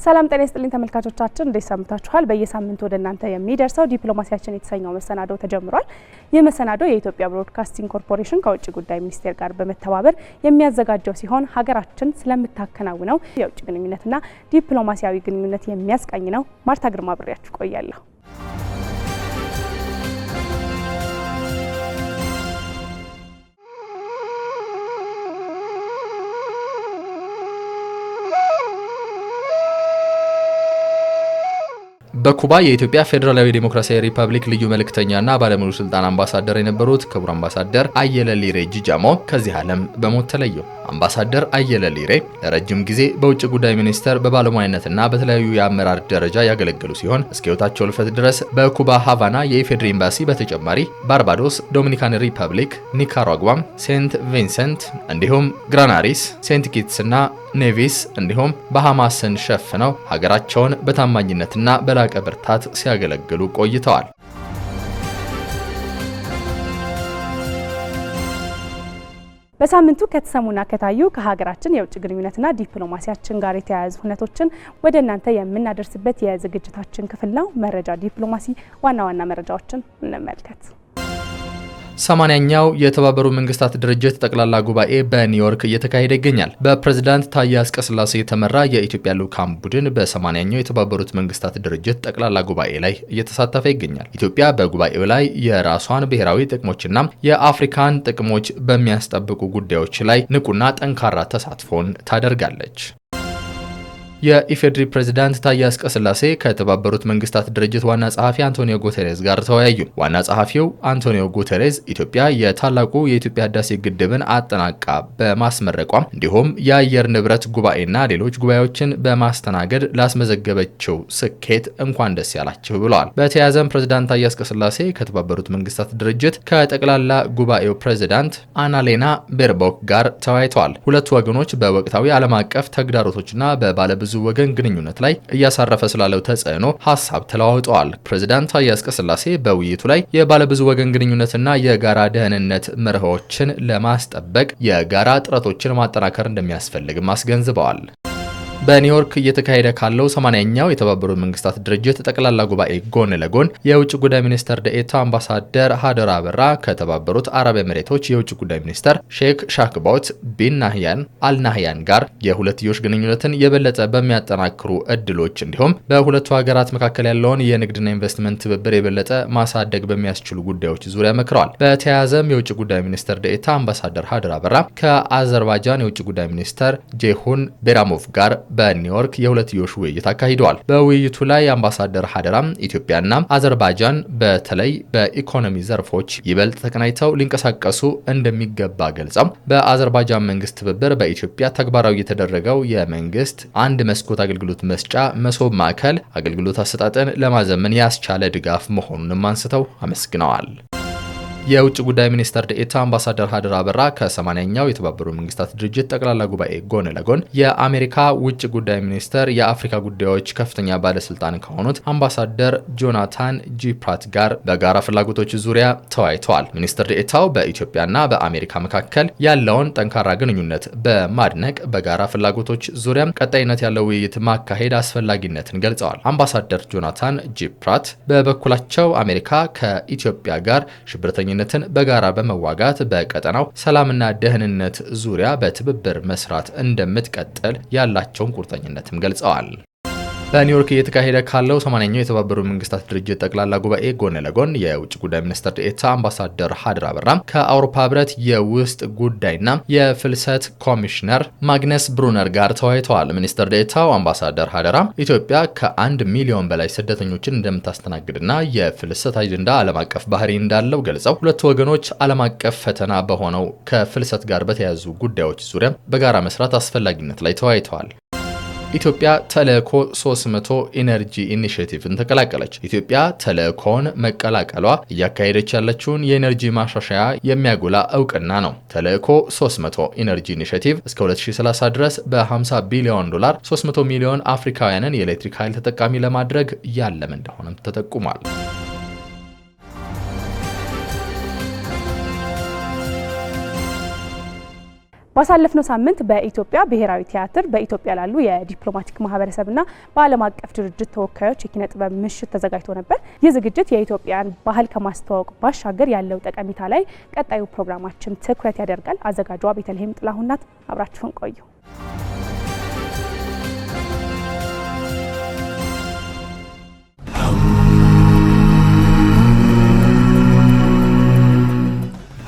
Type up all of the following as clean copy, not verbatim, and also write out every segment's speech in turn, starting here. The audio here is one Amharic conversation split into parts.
ሰላም ጤና ይስጥልኝ ተመልካቾቻችን እንዴት ሰምታችኋል? በየሳምንቱ ወደ እናንተ የሚደርሰው ዲፕሎማሲያችን የተሰኘው መሰናዶ ተጀምሯል። ይህ መሰናዶ የኢትዮጵያ ብሮድካስቲንግ ኮርፖሬሽን ከውጭ ጉዳይ ሚኒስቴር ጋር በመተባበር የሚያዘጋጀው ሲሆን ሀገራችን ስለምታከናውነው የውጭ ግንኙነትና ዲፕሎማሲያዊ ግንኙነት የሚያስቃኝ ነው። ማርታ ግርማ ብሬያችሁ ቆያለሁ። በኩባ የኢትዮጵያ ፌደራላዊ ዴሞክራሲያዊ ሪፐብሊክ ልዩ መልእክተኛና ባለሙሉ ስልጣን አምባሳደር የነበሩት ክቡር አምባሳደር አየለ ሊሬ ጂጃሞ ከዚህ ዓለም በሞት ተለዩ። አምባሳደር አየለ ሊሬ ለረጅም ጊዜ በውጭ ጉዳይ ሚኒስቴር በባለሙያነትና በተለያዩ የአመራር ደረጃ ያገለገሉ ሲሆን እስከ ሕይወታቸው ሕልፈት ድረስ በኩባ ሃቫና የኢፌዴሪ ኤምባሲ በተጨማሪ ባርባዶስ፣ ዶሚኒካን ሪፐብሊክ፣ ኒካራጓ፣ ሴንት ቪንሰንት እንዲሁም ግራናሪስ፣ ሴንት ኪትስና ኔቪስ እንዲሁም ባሃማስን ሸፍነው ሀገራቸውን በታማኝነትና በላቀ ብርታት ሲያገለግሉ ቆይተዋል። በሳምንቱ ከተሰሙና ከታዩ ከሀገራችን የውጭ ግንኙነትና ዲፕሎማሲያችን ጋር የተያያዙ ሁነቶችን ወደ እናንተ የምናደርስበት የዝግጅታችን ክፍል ነው። መረጃ ዲፕሎማሲ ዋና ዋና መረጃዎችን እንመልከት። 80ኛው የተባበሩት መንግስታት ድርጅት ጠቅላላ ጉባኤ በኒውዮርክ እየተካሄደ ይገኛል። በፕሬዝዳንት ታዬ አጽቀሥላሴ የተመራ የኢትዮጵያ ልዑካን ቡድን በ80ኛው የተባበሩት መንግስታት ድርጅት ጠቅላላ ጉባኤ ላይ እየተሳተፈ ይገኛል። ኢትዮጵያ በጉባኤው ላይ የራሷን ብሔራዊ ጥቅሞችና የአፍሪካን ጥቅሞች በሚያስጠብቁ ጉዳዮች ላይ ንቁና ጠንካራ ተሳትፎን ታደርጋለች። የኢፌዴሪ ፕሬዝዳንት ታዬ አጽቀሥላሴ ከተባበሩት መንግስታት ድርጅት ዋና ጸሐፊ አንቶኒዮ ጉተሬዝ ጋር ተወያዩ። ዋና ጸሐፊው አንቶኒዮ ጉተሬዝ ኢትዮጵያ የታላቁ የኢትዮጵያ ህዳሴ ግድብን አጠናቃ በማስመረቋም እንዲሁም የአየር ንብረት ጉባኤና ሌሎች ጉባኤዎችን በማስተናገድ ላስመዘገበችው ስኬት እንኳን ደስ ያላችሁ ብለዋል። በተያያዘም ፕሬዝዳንት ታዬ አጽቀሥላሴ ከተባበሩት መንግስታት ድርጅት ከጠቅላላ ጉባኤው ፕሬዝዳንት አናሌና ቤርቦክ ጋር ተወያይተዋል። ሁለቱ ወገኖች በወቅታዊ ዓለም አቀፍ ተግዳሮቶችና በባለብዙ ወገን ግንኙነት ላይ እያሳረፈ ስላለው ተጽዕኖ ሀሳብ ተለዋውጠዋል። ፕሬዝዳንት ታዬ አጽቀሥላሴ በውይይቱ ላይ የባለብዙ ወገን ግንኙነትና የጋራ ደህንነት መርሆችን ለማስጠበቅ የጋራ ጥረቶችን ማጠናከር እንደሚያስፈልግም አስገንዝበዋል። በኒውዮርክ እየተካሄደ ካለው 80ኛው የተባበሩት መንግስታት ድርጅት ጠቅላላ ጉባኤ ጎን ለጎን የውጭ ጉዳይ ሚኒስትር ደኤታ አምባሳደር ሀደራ አበራ ከተባበሩት አረብ ኤሚሬቶች የውጭ ጉዳይ ሚኒስትር ሼክ ሻክቦት ቢን ናህያን አልናህያን ጋር የሁለትዮሽ ግንኙነትን የበለጠ በሚያጠናክሩ እድሎች እንዲሁም በሁለቱ ሀገራት መካከል ያለውን የንግድና ኢንቨስትመንት ትብብር የበለጠ ማሳደግ በሚያስችሉ ጉዳዮች ዙሪያ መክረዋል። በተያያዘም የውጭ ጉዳይ ሚኒስትር ደኤታ አምባሳደር ሀደራ አበራ ከአዘርባይጃን የውጭ ጉዳይ ሚኒስትር ጄሁን ቤራሞቭ ጋር በኒውዮርክ የሁለትዮሽ ውይይት አካሂደዋል። በውይይቱ ላይ አምባሳደር ሀደራም ኢትዮጵያና አዘርባይጃን በተለይ በኢኮኖሚ ዘርፎች ይበልጥ ተቀናጅተው ሊንቀሳቀሱ እንደሚገባ ገልጸው በአዘርባይጃን መንግስት ትብብር በኢትዮጵያ ተግባራዊ የተደረገው የመንግስት አንድ መስኮት አገልግሎት መስጫ መሶብ ማዕከል አገልግሎት አሰጣጥን ለማዘመን ያስቻለ ድጋፍ መሆኑንም አንስተው አመስግነዋል። የውጭ ጉዳይ ሚኒስትር ደኤታ አምባሳደር ሀደራ አበራ ከ80ኛው የተባበሩት መንግስታት ድርጅት ጠቅላላ ጉባኤ ጎን ለጎን የአሜሪካ ውጭ ጉዳይ ሚኒስትር የአፍሪካ ጉዳዮች ከፍተኛ ባለስልጣን ከሆኑት አምባሳደር ጆናታን ጂ ፕራት ጋር በጋራ ፍላጎቶች ዙሪያ ተወያይተዋል። ሚኒስትር ደኤታው በኢትዮጵያና በአሜሪካ መካከል ያለውን ጠንካራ ግንኙነት በማድነቅ በጋራ ፍላጎቶች ዙሪያ ቀጣይነት ያለው ውይይት ማካሄድ አስፈላጊነትን ገልጸዋል። አምባሳደር ጆናታን ጂ ፕራት በበኩላቸው አሜሪካ ከኢትዮጵያ ጋር ሽብርተኛ ነትን በጋራ በመዋጋት በቀጠናው ሰላምና ደህንነት ዙሪያ በትብብር መስራት እንደምትቀጥል ያላቸውን ቁርጠኝነትም ገልጸዋል። በኒውዮርክ እየተካሄደ ካለው 80ኛው የተባበሩት መንግስታት ድርጅት ጠቅላላ ጉባኤ ጎን ለጎን የውጭ ጉዳይ ሚኒስትር ደኤታ አምባሳደር ሀደራ አበራ ከአውሮፓ ህብረት የውስጥ ጉዳይና የፍልሰት ኮሚሽነር ማግነስ ብሩነር ጋር ተወያይተዋል። ሚኒስትር ደኤታው አምባሳደር ሀደራ ኢትዮጵያ ከ1 ሚሊዮን በላይ ስደተኞችን እንደምታስተናግድና የፍልሰት አጀንዳ ዓለም አቀፍ ባህሪ እንዳለው ገልጸው ሁለቱ ወገኖች ዓለም አቀፍ ፈተና በሆነው ከፍልሰት ጋር በተያያዙ ጉዳዮች ዙሪያ በጋራ መስራት አስፈላጊነት ላይ ተወያይተዋል። ኢትዮጵያ ተልእኮ 300 ኢነርጂ ኢኒሼቲቭን ተቀላቀለች። ኢትዮጵያ ተልእኮን መቀላቀሏ እያካሄደች ያለችውን የኢነርጂ ማሻሻያ የሚያጎላ እውቅና ነው። ተልእኮ 300 ኢነርጂ ኢኒሼቲቭ እስከ 2030 ድረስ በ50 ቢሊዮን ዶላር 300 ሚሊዮን አፍሪካውያንን የኤሌክትሪክ ኃይል ተጠቃሚ ለማድረግ ያለመ እንደሆነም ተጠቁሟል። ባሳለፍነው ሳምንት በኢትዮጵያ ብሔራዊ ቲያትር በኢትዮጵያ ላሉ የዲፕሎማቲክ ማህበረሰብና በዓለም አቀፍ ድርጅት ተወካዮች የኪነ ጥበብ ምሽት ተዘጋጅቶ ነበር። ይህ ዝግጅት የኢትዮጵያን ባህል ከማስተዋወቅ ባሻገር ያለው ጠቀሜታ ላይ ቀጣዩ ፕሮግራማችን ትኩረት ያደርጋል። አዘጋጇ ቤተልሔም ጥላሁን ናት። አብራችሁን ቆዩ።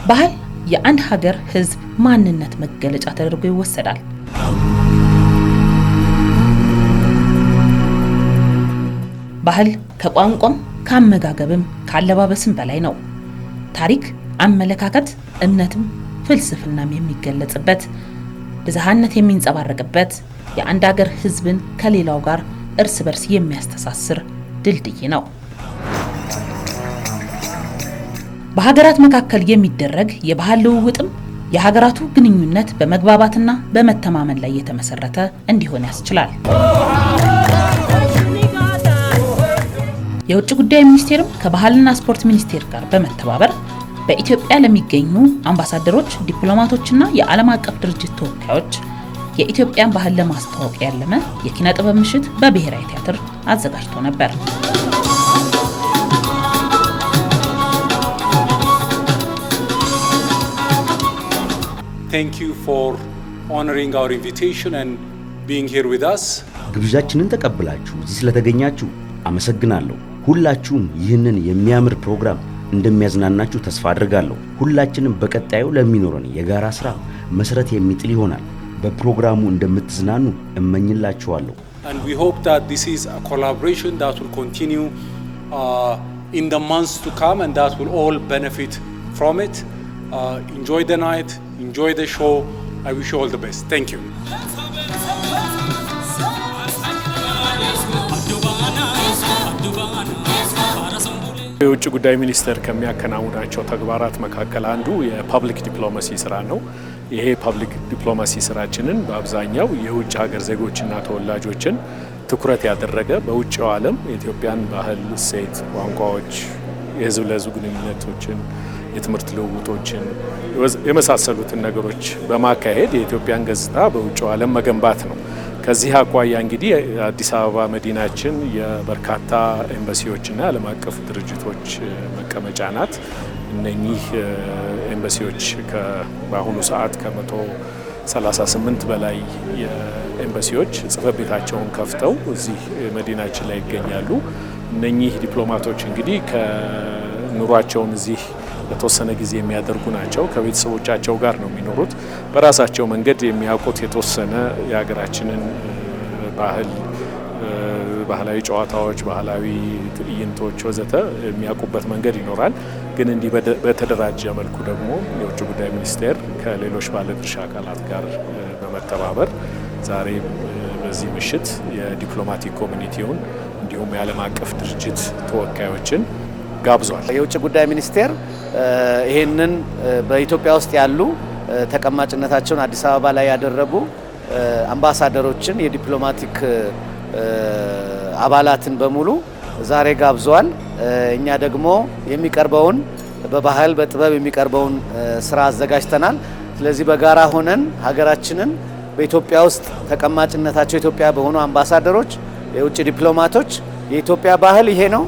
ባህል የአንድ ሀገር ህዝብ ማንነት መገለጫ ተደርጎ ይወሰዳል። ባህል ከቋንቋም ከአመጋገብም ከአለባበስም በላይ ነው። ታሪክ፣ አመለካከት፣ እምነትም ፍልስፍናም የሚገለጽበት፣ ብዝሃነት የሚንጸባረቅበት፣ የአንድ ሀገር ህዝብን ከሌላው ጋር እርስ በርስ የሚያስተሳስር ድልድይ ነው። በሀገራት መካከል የሚደረግ የባህል ልውውጥም የሀገራቱ ግንኙነት በመግባባትና በመተማመን ላይ የተመሰረተ እንዲሆን ያስችላል። የውጭ ጉዳይ ሚኒስቴርም ከባህልና ስፖርት ሚኒስቴር ጋር በመተባበር በኢትዮጵያ ለሚገኙ አምባሳደሮች፣ ዲፕሎማቶችና የዓለም አቀፍ ድርጅት ተወካዮች የኢትዮጵያን ባህል ለማስተዋወቅ ያለመ የኪነ ጥበብ ምሽት በብሔራዊ ቲያትር አዘጋጅቶ ነበር። Thank you for honoring our invitation and being here with us. ግብዣችንን ተቀብላችሁ እዚህ ስለተገኛችሁ አመሰግናለሁ። ሁላችሁም ይህንን የሚያምር ፕሮግራም እንደሚያዝናናችሁ ተስፋ አድርጋለሁ። ሁላችንም በቀጣዩ ለሚኖረን የጋራ ስራ መሰረት የሚጥል ይሆናል። በፕሮግራሙ እንደምትዝናኑ እመኝላችኋለሁ። And we hope that this is a collaboration that will continue in the months to come and that will all benefit from it. Enjoy the night, enjoy the show. I wish you all the best. Thank you. የውጭ ጉዳይ ሚኒስቴር ከሚያከናውናቸው ተግባራት መካከል አንዱ የፐብሊክ ዲፕሎማሲ ስራ ነው። ይሄ ፐብሊክ ዲፕሎማሲ ስራችንን በአብዛኛው የውጭ ሀገር ዜጎችና ተወላጆችን ትኩረት ያደረገ በውጭው ዓለም የኢትዮጵያን ባህል፣ እሴት፣ ቋንቋዎች፣ የህዝብ ለህዝብ ግንኙነቶችን፣ የትምህርት ልውውጦችን የመሳሰሉትን ነገሮች በማካሄድ የኢትዮጵያን ገጽታ በውጭው ዓለም መገንባት ነው። ከዚህ አኳያ እንግዲህ አዲስ አበባ መዲናችን የበርካታ ኤምባሲዎችና ዓለም አቀፍ ድርጅቶች መቀመጫ ናት። እነኚህ ኤምባሲዎች በአሁኑ ሰዓት ከ138 በላይ የኤምባሲዎች ጽሕፈት ቤታቸውን ከፍተው እዚህ መዲናችን ላይ ይገኛሉ። እነኚህ ዲፕሎማቶች እንግዲህ ከኑሯቸውን እዚህ በተወሰነ ጊዜ የሚያደርጉ ናቸው። ከቤተሰቦቻቸው ጋር ነው የሚኖሩት። በራሳቸው መንገድ የሚያውቁት የተወሰነ የሀገራችንን ባህላዊ ጨዋታዎች፣ ባህላዊ ትዕይንቶች ወዘተ የሚያውቁበት መንገድ ይኖራል። ግን እንዲህ በተደራጀ መልኩ ደግሞ የውጭ ጉዳይ ሚኒስቴር ከሌሎች ባለድርሻ አካላት ጋር በመተባበር ዛሬ በዚህ ምሽት የዲፕሎማቲክ ኮሚኒቲውን እንዲሁም የዓለም አቀፍ ድርጅት ተወካዮችን ጋብዟል። የውጭ ጉዳይ ሚኒስቴር ይሄንን በኢትዮጵያ ውስጥ ያሉ ተቀማጭነታቸውን አዲስ አበባ ላይ ያደረጉ አምባሳደሮችን የዲፕሎማቲክ አባላትን በሙሉ ዛሬ ጋብዟል። እኛ ደግሞ የሚቀርበውን በባህል በጥበብ የሚቀርበውን ስራ አዘጋጅተናል። ስለዚህ በጋራ ሆነን ሀገራችንን በኢትዮጵያ ውስጥ ተቀማጭነታቸው ኢትዮጵያ በሆኑ አምባሳደሮች፣ የውጭ ዲፕሎማቶች የኢትዮጵያ ባህል ይሄ ነው፣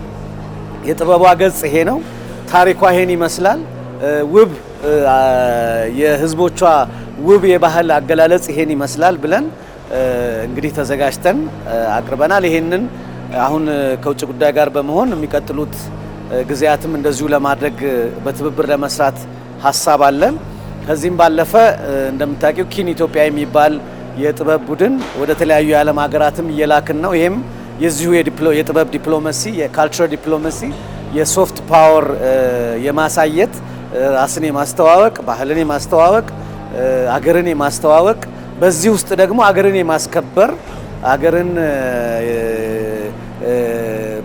የጥበቧ ገጽ ይሄ ነው፣ ታሪኳ ይሄን ይመስላል፣ ውብ የህዝቦቿ ውብ የባህል አገላለጽ ይሄን ይመስላል ብለን እንግዲህ ተዘጋጅተን አቅርበናል። ይሄንን አሁን ከውጭ ጉዳይ ጋር በመሆን የሚቀጥሉት ጊዜያትም እንደዚሁ ለማድረግ በትብብር ለመስራት ሀሳብ አለን። ከዚህም ባለፈ እንደምታውቂው ኪን ኢትዮጵያ የሚባል የጥበብ ቡድን ወደ ተለያዩ የዓለም ሀገራትም እየላክን ነው። ይሄም የዚሁ የጥበብ ዲፕሎማሲ፣ የካልቸራል ዲፕሎማሲ፣ የሶፍት ፓወር የማሳየት ራስን የማስተዋወቅ፣ ባህልን የማስተዋወቅ፣ አገርን የማስተዋወቅ፣ በዚህ ውስጥ ደግሞ አገርን የማስከበር፣ አገርን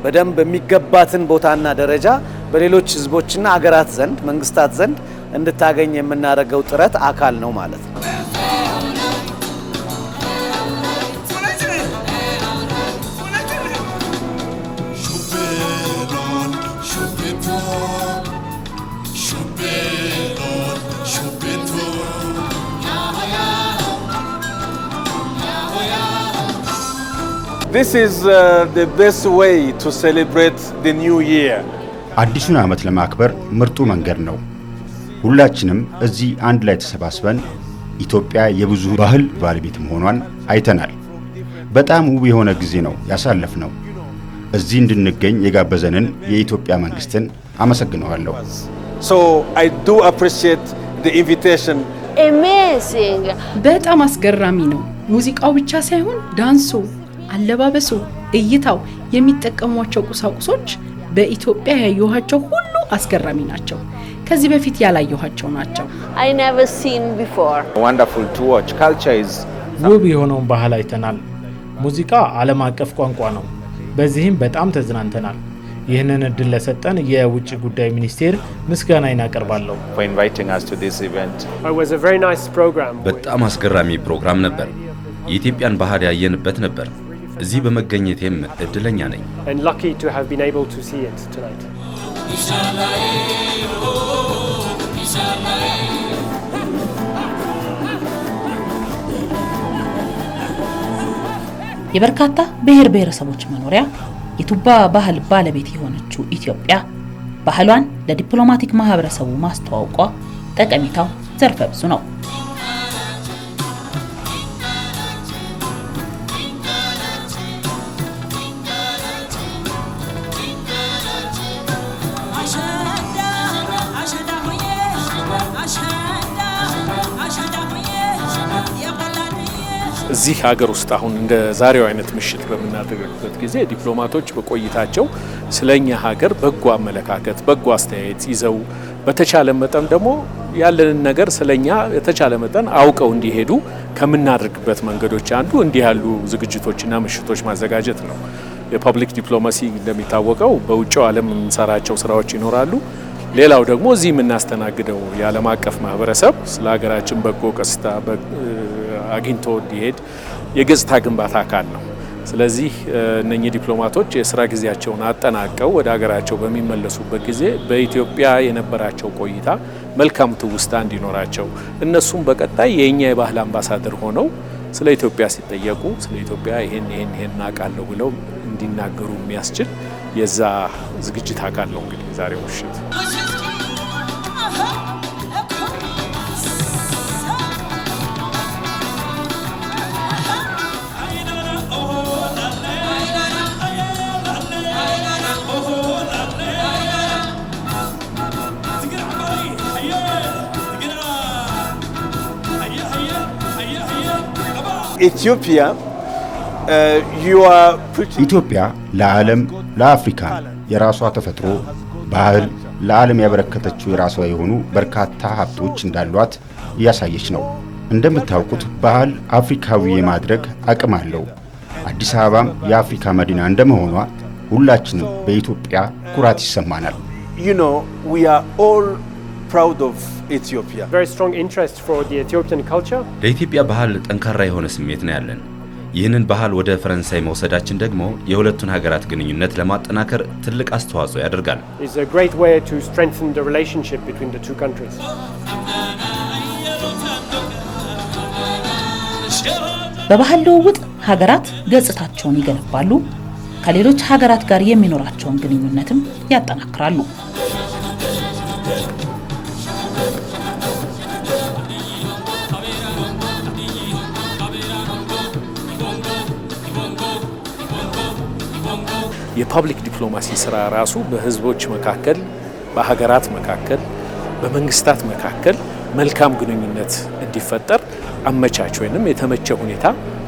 በደንብ የሚገባትን ቦታና ደረጃ በሌሎች ህዝቦችና አገራት ዘንድ መንግስታት ዘንድ እንድታገኝ የምናደርገው ጥረት አካል ነው ማለት ነው። This is the best way to celebrate the new year. አዲሱን ዓመት ለማክበር ምርጡ መንገድ ነው። ሁላችንም እዚህ አንድ ላይ ተሰባስበን ኢትዮጵያ የብዙ ባህል ባለቤት መሆኗን አይተናል። በጣም ውብ የሆነ ጊዜ ነው ያሳለፍነው። እዚህ እንድንገኝ የጋበዘንን የኢትዮጵያ መንግስትን አመሰግናለሁ። So I do appreciate the invitation. Amazing! በጣም አስገራሚ ነው። ሙዚቃው ብቻ ሳይሆን ዳንሱ፣ አለባበሱ፣ እይታው፣ የሚጠቀሟቸው ቁሳቁሶች በኢትዮጵያ ያየኋቸው ሁሉ አስገራሚ ናቸው። ከዚህ በፊት ያላየኋቸው ናቸው። I never seen before. Wonderful to watch. Culture is ውብ የሆነውን ባህል አይተናል። ሙዚቃ ዓለም አቀፍ ቋንቋ ነው። በዚህም በጣም ተዝናንተናል። ይህንን እድል ለሰጠን የውጭ ጉዳይ ሚኒስቴር ምስጋናዬን አቀርባለሁ። for inviting us to this event. It was a very nice program. በጣም አስገራሚ ፕሮግራም ነበር። የኢትዮጵያን ባህል ያየንበት ነበር። እዚህ በመገኘቴም እድለኛ ነኝ። And lucky to have been able to see it tonight. የበርካታ ብሔር ብሔረሰቦች መኖሪያ የቱባ ባህል ባለቤት የሆነችው ኢትዮጵያ ባህሏን ለዲፕሎማቲክ ማህበረሰቡ ማስተዋወቋ ጠቀሜታው ዘርፈ ብዙ ነው። እዚህ ሀገር ውስጥ አሁን እንደ ዛሬው አይነት ምሽት በመናደርግበት ጊዜ ዲፕሎማቶች በቆይታቸው ስለኛ ሀገር በጎ አመለካከት በጎ አስተያየት ይዘው በተቻለ መጠን ደግሞ ያለንን ነገር ስለኛ የተቻለ መጠን አውቀው እንዲሄዱ ከምናደርግበት መንገዶች አንዱ እንዲህ ያሉ ዝግጅቶችና ምሽቶች ማዘጋጀት ነው። የፐብሊክ ዲፕሎማሲ እንደሚታወቀው በውጭው ዓለም የምንሰራቸው ስራዎች ይኖራሉ። ሌላው ደግሞ እዚህ የምናስተናግደው የዓለም አቀፍ ማህበረሰብ ስለ ሀገራችን በጎ ቀስታ አግኝቶ እንዲሄድ የገጽታ ግንባታ አካል ነው። ስለዚህ እነኚህ ዲፕሎማቶች የስራ ጊዜያቸውን አጠናቀው ወደ ሀገራቸው በሚመለሱበት ጊዜ በኢትዮጵያ የነበራቸው ቆይታ መልካም ትውስታ እንዲኖራቸው እነሱም በቀጣይ የኛ የባህል አምባሳደር ሆነው ስለ ኢትዮጵያ ሲጠየቁ ስለ ኢትዮጵያ ይሄን አውቃለሁ ብለው እንዲናገሩ የሚያስችል የዛ ዝግጅት አካል ነው እንግዲህ ዛሬው ምሽት። ኢትዮጵያ ለዓለም ለአፍሪካ የራሷ ተፈጥሮ ባህል ለዓለም ያበረከተችው የራሷ የሆኑ በርካታ ሀብቶች እንዳሏት እያሳየች ነው። እንደምታውቁት ባህል አፍሪካዊ የማድረግ አቅም አለው። አዲስ አበባም የአፍሪካ መዲና እንደመሆኗ ሁላችንም በኢትዮጵያ ኩራት ይሰማናል። You know, we are all proud of Ethiopia. Very strong interest for the Ethiopian culture. ለኢትዮጵያ ባህል ጠንካራ የሆነ ስሜት ነው ያለን። ይህንን ባህል ወደ ፈረንሳይ መውሰዳችን ደግሞ የሁለቱን ሀገራት ግንኙነት ለማጠናከር ትልቅ አስተዋጽኦ ያደርጋል። It's a great way to strengthen the relationship between the two countries. በባህል ልውውጥ ሀገራት ገጽታቸውን ይገነባሉ፣ ከሌሎች ሀገራት ጋር የሚኖራቸውን ግንኙነትም ያጠናክራሉ። የፐብሊክ ዲፕሎማሲ ስራ ራሱ በህዝቦች መካከል በሀገራት መካከል በመንግስታት መካከል መልካም ግንኙነት እንዲፈጠር አመቻች ወይንም የተመቸ ሁኔታ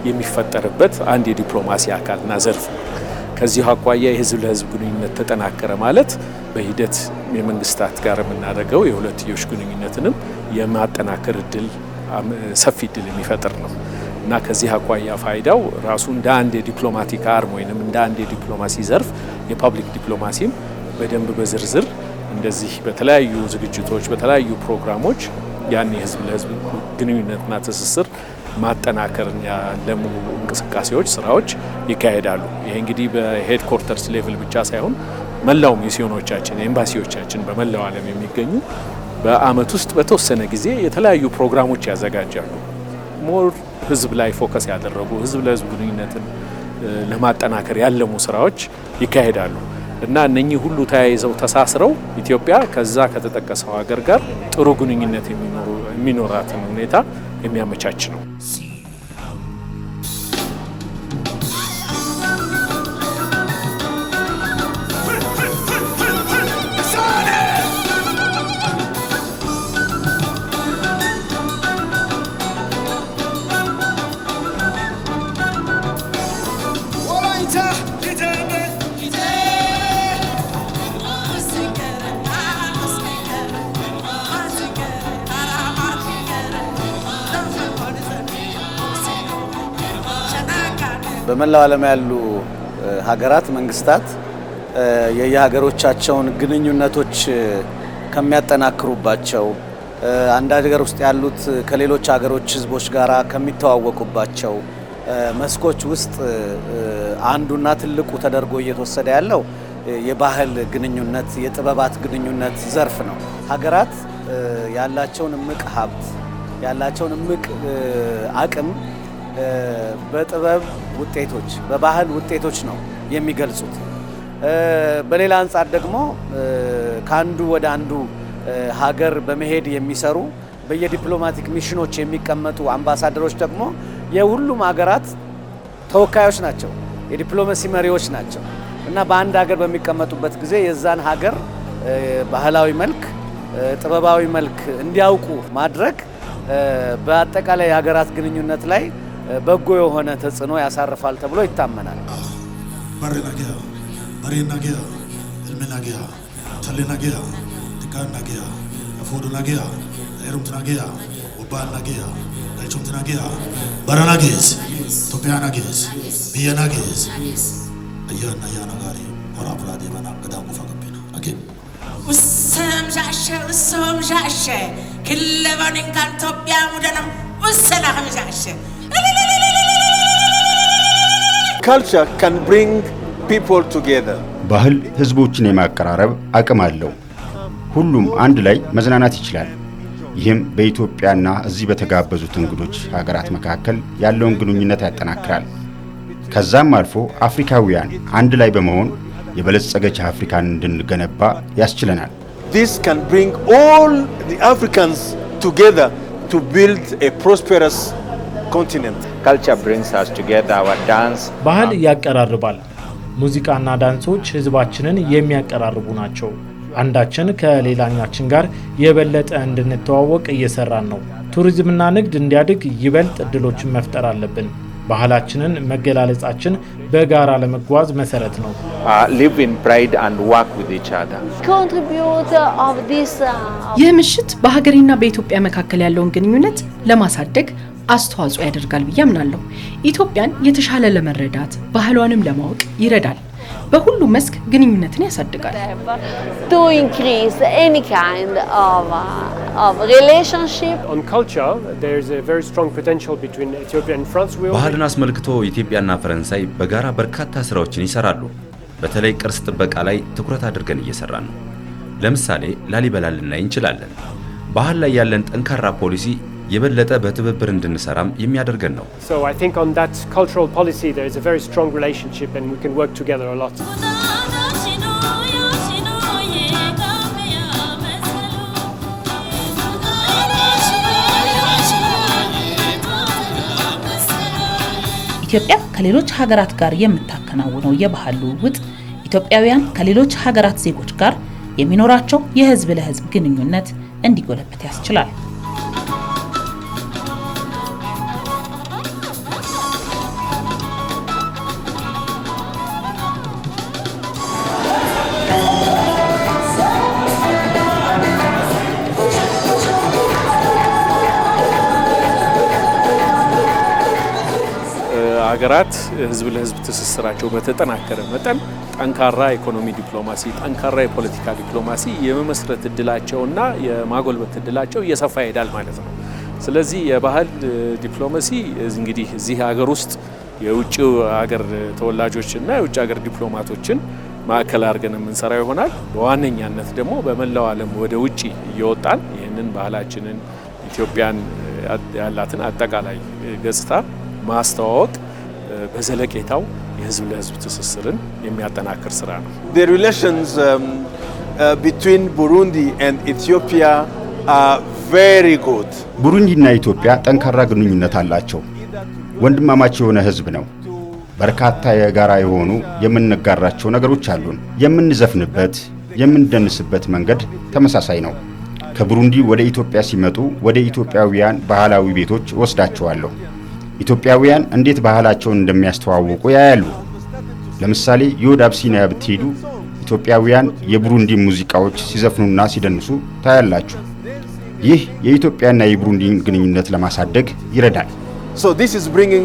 የሚፈጠርበት አንድ የዲፕሎማሲ አካልና ዘርፍ ነው። ከዚህ አኳያ የህዝብ ለህዝብ ግንኙነት ተጠናከረ ማለት በሂደት የመንግስታት ጋር የምናደርገው የሁለትዮሽ ግንኙነትንም የማጠናከር እድል ሰፊ እድል የሚፈጥር ነው እና ከዚህ አኳያ ፋይዳው ራሱ እንደ አንድ የዲፕሎማቲክ አርም ወይንም እንደ አንድ የዲፕሎማሲ ዘርፍ የፐብሊክ ዲፕሎማሲም በደንብ በዝርዝር እንደዚህ በተለያዩ ዝግጅቶች በተለያዩ ፕሮግራሞች ያን የህዝብ ለህዝብ ግንኙነትና ትስስር ማጠናከርን ያለሙ እንቅስቃሴዎች ስራዎች ይካሄዳሉ። ይሄ እንግዲህ በሄድኳርተርስ ሌቭል ብቻ ሳይሆን መላው ሚስዮኖቻችን ኤምባሲዎቻችን በመላው ዓለም የሚገኙ በአመት ውስጥ በተወሰነ ጊዜ የተለያዩ ፕሮግራሞች ያዘጋጃሉ። ሞር ህዝብ ላይ ፎከስ ያደረጉ ህዝብ ለህዝብ ግንኙነትን ለማጠናከር ያለሙ ስራዎች ይካሄዳሉ እና እነኚህ ሁሉ ተያይዘው ተሳስረው ኢትዮጵያ ከዛ ከተጠቀሰው ሀገር ጋር ጥሩ ግንኙነት የሚኖራትን ሁኔታ የሚያመቻች ነው። በመላው ዓለም ያሉ ሀገራት መንግስታት የየሀገሮቻቸውን ግንኙነቶች ከሚያጠናክሩባቸው አንድ ሀገር ውስጥ ያሉት ከሌሎች ሀገሮች ህዝቦች ጋራ ከሚተዋወቁባቸው መስኮች ውስጥ አንዱና ትልቁ ተደርጎ እየተወሰደ ያለው የባህል ግንኙነት የጥበባት ግንኙነት ዘርፍ ነው። ሀገራት ያላቸውን እምቅ ሀብት ያላቸውን እምቅ አቅም በጥበብ ውጤቶች በባህል ውጤቶች ነው የሚገልጹት። በሌላ አንጻር ደግሞ ካንዱ ወደ አንዱ ሀገር በመሄድ የሚሰሩ በየዲፕሎማቲክ ሚሽኖች የሚቀመጡ አምባሳደሮች ደግሞ የሁሉም ሀገራት ተወካዮች ናቸው፣ የዲፕሎማሲ መሪዎች ናቸው እና በአንድ ሀገር በሚቀመጡበት ጊዜ የዛን ሀገር ባህላዊ መልክ ጥበባዊ መልክ እንዲያውቁ ማድረግ በአጠቃላይ የሀገራት ግንኙነት ላይ በጎ የሆነ ተጽዕኖ ያሳርፋል ተብሎ ይታመናል። Culture can bring people together. ባህል ህዝቦችን የማቀራረብ አቅም አለው። ሁሉም አንድ ላይ መዝናናት ይችላል። ይህም በኢትዮጵያና እዚህ በተጋበዙት እንግዶች ሀገራት መካከል ያለውን ግንኙነት ያጠናክራል። ከዛም አልፎ አፍሪካውያን አንድ ላይ በመሆን የበለጸገች አፍሪካን እንድንገነባ ያስችለናል። This can bring all the Africans together to build a prosperous continent. Culture brings us together. Our dance ባህል ያቀራርባል። ሙዚቃና ዳንሶች ህዝባችንን የሚያቀራርቡ ናቸው። አንዳችን ከሌላኛችን ጋር የበለጠ እንድንተዋወቅ እየሰራን ነው። ቱሪዝምና ንግድ እንዲያድግ ይበልጥ እድሎችን መፍጠር አለብን። ባህላችንን መገላለጻችን በጋራ ለመጓዝ መሰረት ነው። Live in pride and work with each other. ይህ ምሽት በሀገሬና በኢትዮጵያ መካከል ያለውን ግንኙነት ለማሳደግ አስተዋጽኦ ያደርጋል ብዬ አምናለሁ። ኢትዮጵያን የተሻለ ለመረዳት ባህሏንም ለማወቅ ይረዳል። በሁሉ መስክ ግንኙነትን ያሳድጋል። To increase any kind of relationship. On culture, there's a very strong potential between Ethiopia and France. ባህልን አስመልክቶ ኢትዮጵያና ፈረንሳይ በጋራ በርካታ ስራዎችን ይሰራሉ። በተለይ ቅርስ ጥበቃ ላይ ትኩረት አድርገን እየሰራን ነው። ለምሳሌ ላሊበላን ልናይ እንችላለን። ባህል ላይ ያለን ጠንካራ ፖሊሲ የበለጠ በትብብር እንድንሰራም የሚያደርገን ነው። So I think on that cultural policy there is a very strong relationship and we can work together a lot. ኢትዮጵያ ከሌሎች ሀገራት ጋር የምታከናውነው የባህል ልውውጥ ኢትዮጵያውያን ከሌሎች ሀገራት ዜጎች ጋር የሚኖራቸው የህዝብ ለህዝብ ግንኙነት እንዲጎለብት ያስችላል። ሀገራት ህዝብ ለህዝብ ትስስራቸው በተጠናከረ መጠን ጠንካራ ኢኮኖሚ ዲፕሎማሲ፣ ጠንካራ የፖለቲካ ዲፕሎማሲ የመመስረት እድላቸውና የማጎልበት እድላቸው እየሰፋ ይሄዳል ማለት ነው። ስለዚህ የባህል ዲፕሎማሲ እንግዲህ እዚህ ሀገር ውስጥ የውጭ ሀገር ተወላጆችና የውጭ ሀገር ዲፕሎማቶችን ማዕከል አድርገን የምንሰራ ይሆናል። በዋነኛነት ደግሞ በመላው ዓለም ወደ ውጪ እየወጣን ይህንን ባህላችንን ኢትዮጵያን ያላትን አጠቃላይ ገጽታ ማስተዋወቅ በዘለቄታው የህዝብ ለህዝብ ትስስርን የሚያጠናክር ስራ ነው። The relations between Burundi and Ethiopia are very good. ቡሩንዲና ኢትዮጵያ ጠንካራ ግንኙነት አላቸው። ወንድማማች የሆነ ህዝብ ነው። በርካታ የጋራ የሆኑ የምንጋራቸው ነገሮች አሉን። የምንዘፍንበት የምንደንስበት መንገድ ተመሳሳይ ነው። ከቡሩንዲ ወደ ኢትዮጵያ ሲመጡ ወደ ኢትዮጵያውያን ባህላዊ ቤቶች ወስዳቸዋለሁ። ኢትዮጵያውያን እንዴት ባህላቸውን እንደሚያስተዋውቁ ያያሉ። ለምሳሌ ዮድ አብሲኒያ ብትሄዱ ኢትዮጵያውያን የቡሩንዲ ሙዚቃዎች ሲዘፍኑና ሲደንሱ ታያላችሁ። ይህ የኢትዮጵያና የቡሩንዲን ግንኙነት ለማሳደግ ይረዳል። So this is bringing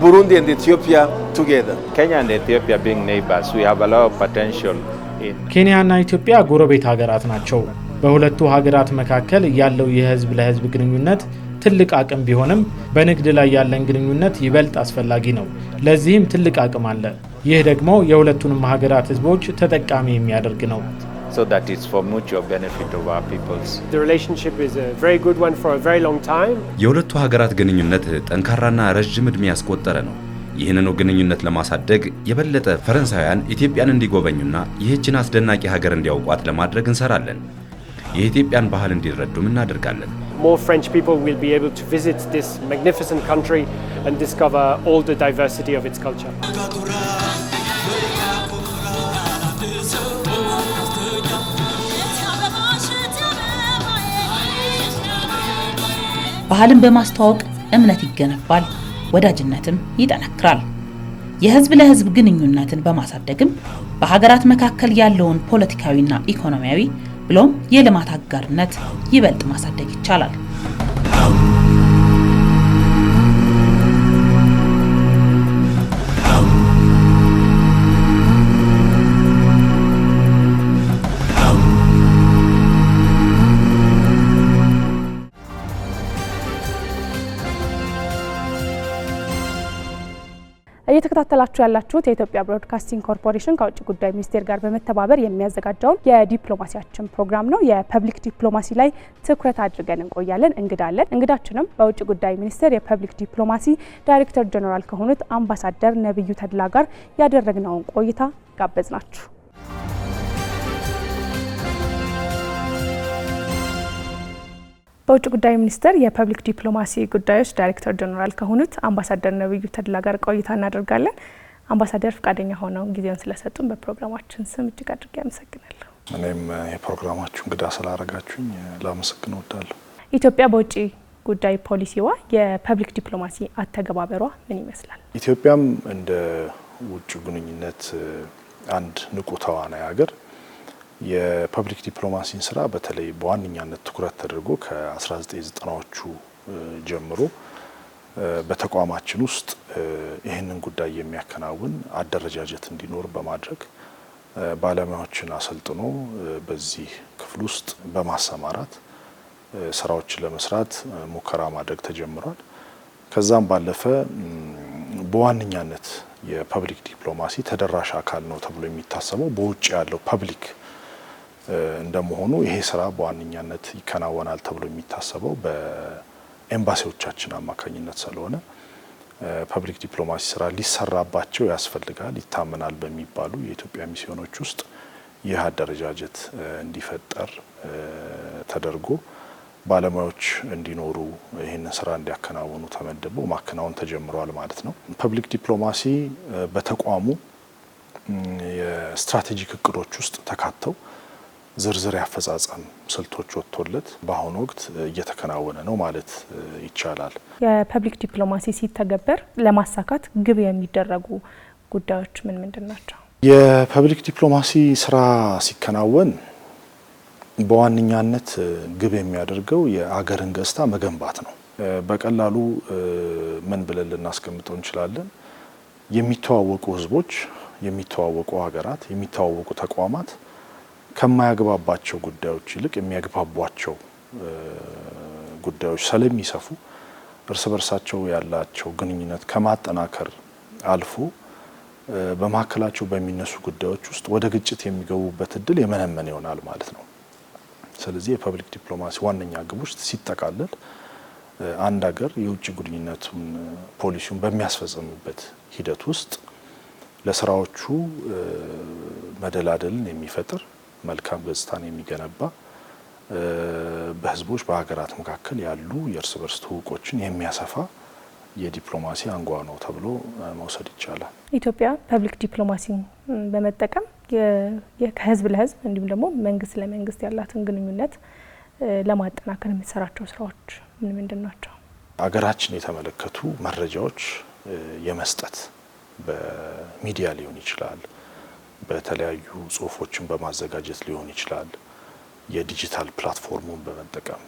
Burundi and Ethiopia together. Kenya and Ethiopia being neighbors, we have a lot of potential in ኬንያና ኢትዮጵያ ጎረቤት ሀገራት ናቸው። በሁለቱ ሀገራት መካከል ያለው የህዝብ ለህዝብ ግንኙነት ትልቅ አቅም ቢሆንም በንግድ ላይ ያለን ግንኙነት ይበልጥ አስፈላጊ ነው። ለዚህም ትልቅ አቅም አለ። ይህ ደግሞ የሁለቱንም ሀገራት ህዝቦች ተጠቃሚ የሚያደርግ ነው። so that it's for mutual benefit of our peoples. The relationship is a very good one for a very long time. የሁለቱ ሀገራት ግንኙነት ጠንካራና ረጅም ዕድሜ ያስቆጠረ ነው። ይህንኑ ግንኙነት ለማሳደግ የበለጠ ፈረንሳውያን ኢትዮጵያን እንዲጎበኙና ይህችን አስደናቂ ሀገር እንዲያውቋት ለማድረግ እንሰራለን። የኢትዮጵያን ባህል እንዲረዱም እናደርጋለን። More French people will be able to visit this magnificent country and discover all the diversity of its culture. ባህልን በማስተዋወቅ እምነት ይገነባል፣ ወዳጅነትም ይጠነክራል። የህዝብ ለህዝብ ግንኙነትን በማሳደግም በሀገራት መካከል ያለውን ፖለቲካዊና ኢኮኖሚያዊ ብሎም የልማት አጋርነት ይበልጥ ማሳደግ ይቻላል። እየተከታተላችሁ ያላችሁት የኢትዮጵያ ብሮድካስቲንግ ኮርፖሬሽን ከውጭ ጉዳይ ሚኒስቴር ጋር በመተባበር የሚያዘጋጀውን የዲፕሎማሲያችን ፕሮግራም ነው። የፐብሊክ ዲፕሎማሲ ላይ ትኩረት አድርገን እንቆያለን። እንግዳችንም በውጭ ጉዳይ ሚኒስቴር የፐብሊክ ዲፕሎማሲ ዳይሬክተር ጀነራል ከሆኑት አምባሳደር ነብዩ ተድላ ጋር ያደረግነውን ቆይታ ጋበዝናችሁ። በውጭ ጉዳይ ሚኒስቴር የፐብሊክ ዲፕሎማሲ ጉዳዮች ዳይሬክተር ጀነራል ከሆኑት አምባሳደር ነብዩ ተድላ ጋር ቆይታ እናደርጋለን። አምባሳደር ፈቃደኛ ሆነው ጊዜውን ስለሰጡን በፕሮግራማችን ስም እጅግ አድርጌ አመሰግናለሁ። እኔም የፕሮግራማችሁ እንግዳ ስላደረጋችሁኝ ላመሰግን እወዳለሁ። ኢትዮጵያ በውጭ ጉዳይ ፖሊሲዋ የፐብሊክ ዲፕሎማሲ አተገባበሯ ምን ይመስላል? ኢትዮጵያም እንደ ውጭ ግንኙነት አንድ ንቁ ተዋናይ ሀገር የፐብሊክ ዲፕሎማሲን ስራ በተለይ በዋነኛነት ትኩረት ተደርጎ ከ1990ዎቹ ጀምሮ በተቋማችን ውስጥ ይህንን ጉዳይ የሚያከናውን አደረጃጀት እንዲኖር በማድረግ ባለሙያዎችን አሰልጥኖ በዚህ ክፍል ውስጥ በማሰማራት ስራዎችን ለመስራት ሙከራ ማድረግ ተጀምሯል። ከዛም ባለፈ በዋነኛነት የፐብሊክ ዲፕሎማሲ ተደራሽ አካል ነው ተብሎ የሚታሰበው በውጭ ያለው ፐብሊክ እንደመሆኑ ይሄ ስራ በዋነኛነት ይከናወናል ተብሎ የሚታሰበው በኤምባሲዎቻችን አማካኝነት ስለሆነ ፐብሊክ ዲፕሎማሲ ስራ ሊሰራባቸው ያስፈልጋል ይታመናል በሚባሉ የኢትዮጵያ ሚስዮኖች ውስጥ ይህ አደረጃጀት እንዲፈጠር ተደርጎ ባለሙያዎች እንዲኖሩ ይህንን ስራ እንዲያከናውኑ ተመድበው ማከናወን ተጀምሯል ማለት ነው። ፐብሊክ ዲፕሎማሲ በተቋሙ የስትራቴጂክ እቅዶች ውስጥ ተካተው ዝርዝር ያፈጻጸም ስልቶች ወጥቶለት በአሁኑ ወቅት እየተከናወነ ነው ማለት ይቻላል። የፐብሊክ ዲፕሎማሲ ሲተገበር ለማሳካት ግብ የሚደረጉ ጉዳዮች ምን ምንድን ናቸው? የፐብሊክ ዲፕሎማሲ ስራ ሲከናወን በዋነኛነት ግብ የሚያደርገው የአገርን ገጽታ መገንባት ነው። በቀላሉ ምን ብለን ልናስቀምጠው እንችላለን? የሚተዋወቁ ህዝቦች፣ የሚተዋወቁ ሀገራት፣ የሚተዋወቁ ተቋማት ከማያግባባቸው ጉዳዮች ይልቅ የሚያግባቧቸው ጉዳዮች ስለሚሰፉ እርስ በርሳቸው ያላቸው ግንኙነት ከማጠናከር አልፎ በመካከላቸው በሚነሱ ጉዳዮች ውስጥ ወደ ግጭት የሚገቡበት እድል የመነመን ይሆናል ማለት ነው። ስለዚህ የፐብሊክ ዲፕሎማሲ ዋነኛ ግብ ውስጥ ሲጠቃለል አንድ ሀገር የውጭ ግንኙነቱን ፖሊሲውን በሚያስፈጽምበት ሂደት ውስጥ ለስራዎቹ መደላደልን የሚፈጥር መልካም ገጽታን የሚገነባ በህዝቦች በሀገራት መካከል ያሉ የእርስ በርስ ትውውቆችን የሚያሰፋ የዲፕሎማሲ አንጓ ነው ተብሎ መውሰድ ይቻላል። ኢትዮጵያ ፐብሊክ ዲፕሎማሲን በመጠቀም ከህዝብ ለህዝብ እንዲሁም ደግሞ መንግስት ለመንግስት ያላትን ግንኙነት ለማጠናከር የምትሰራቸው ስራዎች ምንድን ናቸው? ሀገራችን የተመለከቱ መረጃዎች የመስጠት በሚዲያ ሊሆን ይችላል፣ በተለያዩ ጽሁፎችን በማዘጋጀት ሊሆን ይችላል፣ የዲጂታል ፕላትፎርሙን በመጠቀም